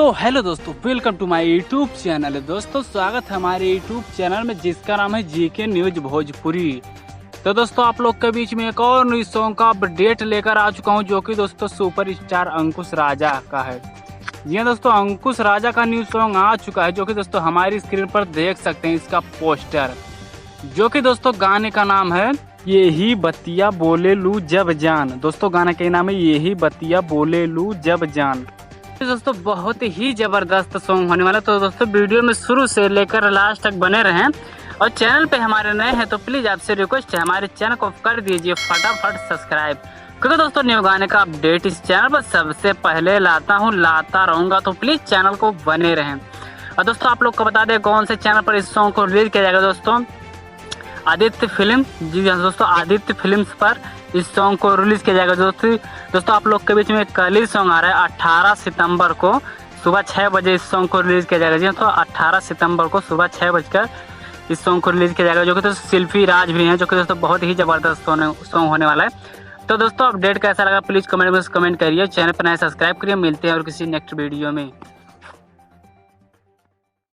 तो हेलो दोस्तों, welcome to my YouTube channel. दोस्तों स्वागत है हमारे यूट्यूब चैनल में जिसका नाम है जीके न्यूज भोजपुरी। तो दोस्तों आप लोग के बीच में एक और न्यूज सॉन्ग का अपडेट लेकर आ चुका हूं, जो कि दोस्तों सुपर स्टार अंकुश राजा का है। जी हाँ दोस्तों, अंकुश राजा का न्यूज सॉन्ग आ चुका है, जो कि दोस्तों हमारी स्क्रीन पर देख सकते हैं इसका पोस्टर, जो कि दोस्तों गाने का नाम है यही बतिया बोले लू जब जान। दोस्तों गाने का नाम है यही बतिया बोले लू जब जान। दोस्तों बहुत ही जबरदस्त सॉन्ग होने वाला है, तो दोस्तों वीडियो में शुरू से लेकर लास्ट तक बने रहें। और चैनल पे हमारे नए हैं तो प्लीज आपसे रिक्वेस्ट है हमारे चैनल को कर दीजिए फटाफट सब्सक्राइब, क्योंकि दोस्तों न्यू गाने का अपडेट इस चैनल पर सबसे पहले लाता रहूंगा, तो प्लीज चैनल को बने रहें। और दोस्तों आप लोग को बता दें कौन से चैनल पर इस सॉन्ग को रिलीज किया जाएगा। दोस्तों आदित्य फिल्म, जी हाँ दोस्तों आदित्य फिल्म्स पर इस सॉन्ग को रिलीज किया जाएगा। दोस्तों आप लोग के बीच में कल ही सॉन्ग आ रहा है 18 सितंबर को सुबह 6 बजे इस सॉन्ग को रिलीज किया जाएगा। जी तो 18 सितंबर को सुबह 6 बजकर इस सॉन्ग को रिलीज किया जाएगा, जो कि दोस्तों शिल्पी राज भी हैं, जो कि दोस्तों बहुत ही जबरदस्त सॉन्ग होने वाला है। तो दोस्तों अपडेट कैसा लगा प्लीज कमेंट में कमेंट करिए, चैनल पर नए सब्सक्राइब करिए। मिलते हैं और किसी नेक्स्ट वीडियो में।